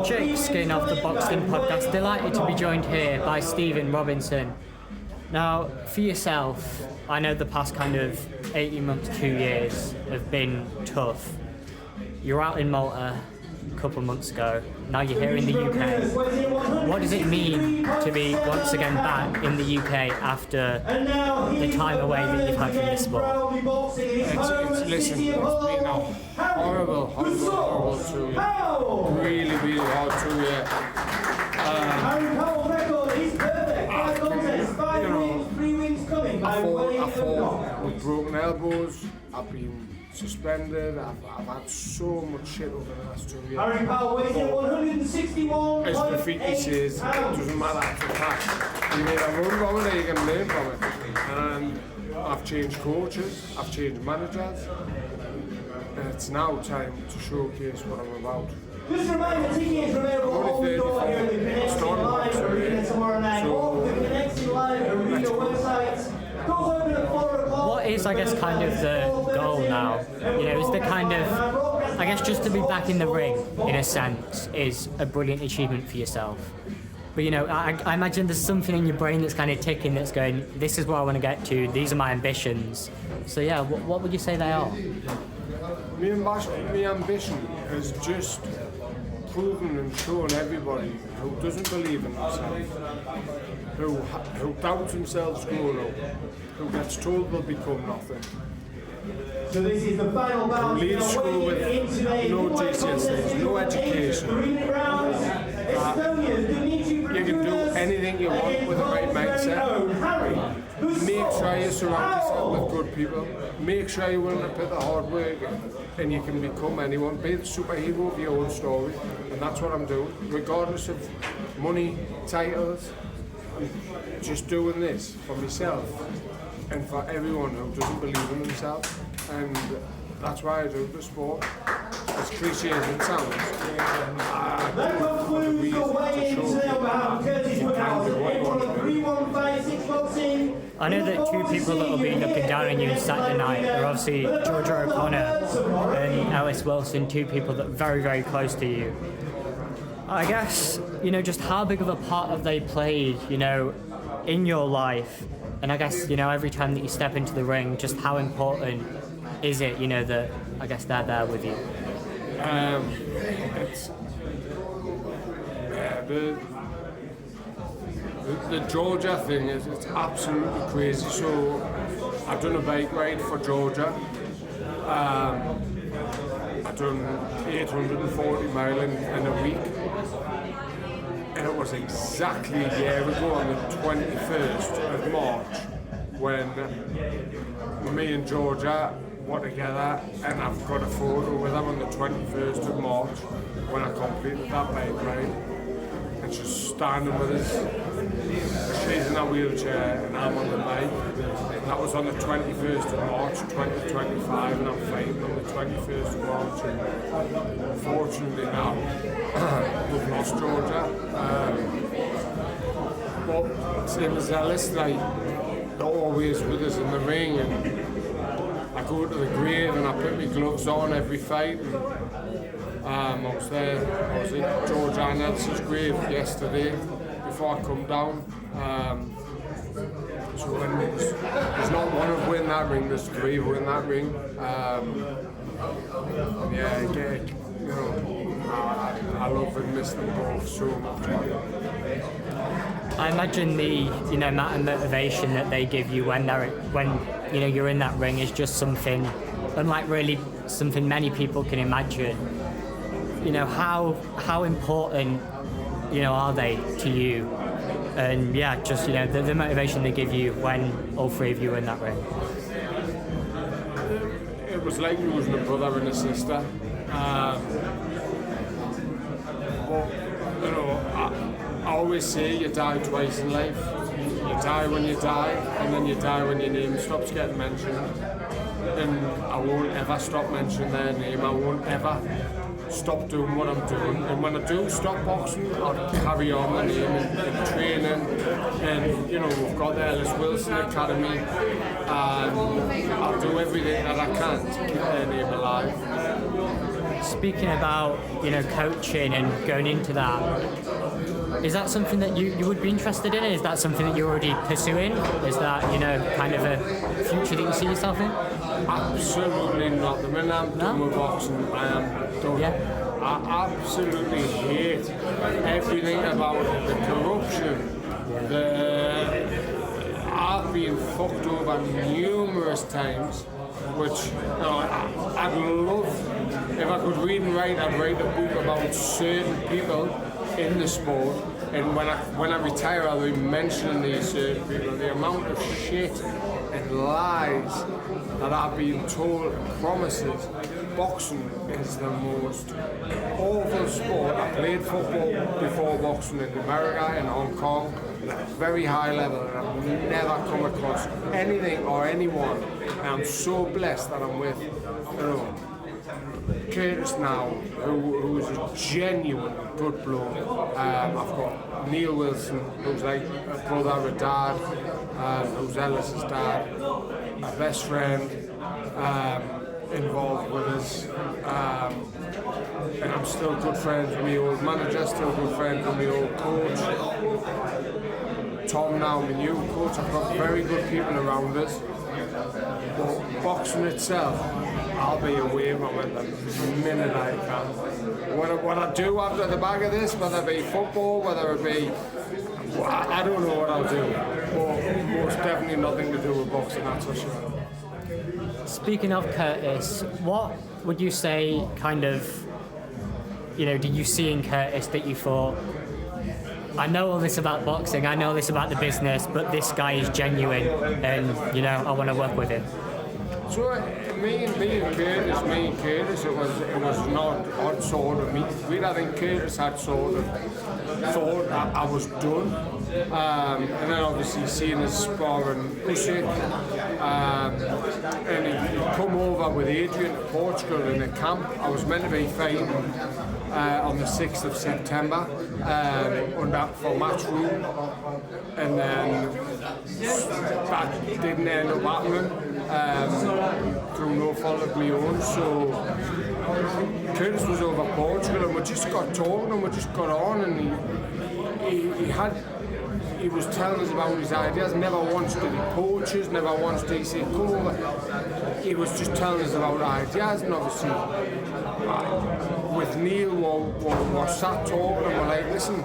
Jake Skin of the Boxing Podcast, delighted to be joined here by Stephen Robinson. Now, for yourself, I know the past kind of 18 months, 2 years have been tough. You're out in Malta a couple of months ago, now you're here in the UK. What does it mean to be once again back in the UK after the time away that you've had from this sport? Listen, it's been a horrible 2 years. Really hard 2 years. I fought with broken elbows. I've been suspended. I've had so much shit over the last 2 years. As Graffiti says, it doesn't matter after the past. You made a run from it, you can learn from it. And I've changed coaches, I've changed managers. And it's now time to showcase what I'm about. Just a reminder, tickets from everyone here. We've been next in live arena tomorrow night. Or we've been next in live arena websites. What is, I guess, kind of the goal now? You know, is the kind of, I guess, just to be back in the ring, in a sense, is a brilliant achievement for yourself. But, you know, I imagine there's something in your brain that's kind of ticking that's going, this is where I want to get to, these are my ambitions. So, yeah, what would you say they are? My ambition is just proving and showing everybody who doesn't believe in themselves, who doubts themselves growing up, who gets told they'll become nothing. So this is the final bout. Who leaves school with no GCSEs, no education. You can do anything you want with the right mindset. Make sure you surround yourself with good people. Make sure you're willing to put the hard work in, and you can become anyone. Be the superhero of your own story, and that's what I'm doing. Regardless of money, titles, I'm just doing this for myself and for everyone who doesn't believe in themselves. And that's why I do the sport. As cliche as it sounds, That concludes the weigh-in today on behalf of Curtis Woodhouse and everyone of 315 Boxing. I know that two people that will be looking down on you on Saturday night are obviously Georgia O'Connor and Ellis Wilson, two people that are very, very close to you. I guess, you know, just how big of a part have they played, you know, in your life? And I guess, you know, every time that you step into the ring, just how important is it, you know, that I guess they're there with you? The Georgia thing it's absolutely crazy. So I've done a bike ride for Georgia. I've done 840 miles in a week. And it was exactly a year ago on the 21st of March when me and Georgia were together, and I've got a photo with them on the 21st of March when I completed that bike ride. And she's standing with us. She's in a wheelchair and I'm on the bike. And that was on the 21st of March 2025, and I'm fighting on the 21st of March. And unfortunately now we've lost Georgia. But same as Ellis, like, they're always with us in the ring, and I go to the grave and I put my gloves on every fight. And, I was at George Arnett's grave yesterday before I come down. So when there's not one of win that ring, there's three who win that ring. You know, I love and miss them both so much. I imagine the, you know, amount of motivation that they give you when you know you're in that ring is just something unlike really something many people can imagine. You know, how important, you know, are they to you? And yeah, just, you know, the motivation they give you when all three of you are in that ring. It was like losing a brother and a sister. But, you know, I always say you die twice in life. You die when you die, and then you die when your name stops getting mentioned. And I won't ever stop mentioning their name. I won't ever stop doing what I'm doing, and when I do stop boxing, I'll carry on my name and training, and you know, we've got the Ellis Wilson Academy, and I'll do everything that I can to keep their name alive. speaking about, coaching and going into that, is that something that you would be interested in? Is that something that you're already pursuing? Is that, kind of a future that you see yourself in? Absolutely not. The minute I'm done with boxing, I am done. Yeah. I absolutely hate everything about it. The corruption, I've been fucked over numerous times, which I'd love, if I could read and write, I'd write a book about certain people in the sport, and when I retire I'll be mentioning these certain people. The amount of shit and lies that I've been told, promises. Boxing is the most awful sport. I played football before boxing in America, in Hong Kong, at a very high level, and I've never come across anything or anyone. And I'm so blessed that I'm with, Curtis now, who is a genuine good bloke. I've got Neil Wilson, who's like a brother, a dad, who's Ellis' dad, a best friend, involved with us. And I'm still good friends with my old manager, still good friends with my old coach. Tom now, my new coach. I've got very good people around us. But boxing itself, I'll be away from it the minute I can. What I do after the back of this, whether it be football, whether it be, I don't know what I'll do. But most definitely nothing to do with boxing, that's for sure. Speaking of Curtis, what would you say kind of, did you see in Curtis that you thought, I know all this about boxing, I know all this about the business, but this guy is genuine and, I want to work with him? So me and Curtis, it was not odd sort of meet. I think Curtis had sort of thought that I was done. And then obviously seeing his sparring Usyk, and he come over with Adrian to Portugal in a camp. I was meant to be fighting on the 6th of September for Matchroom, and then that didn't end up happening through no fault of my own. So Curtis was over Portugal, and we just got talking and we just got on, and he was telling us about his ideas. Never once did he poach us, never once did he say come over. He was just telling us about ideas, and obviously with Neil we're sat talking and we're like, listen,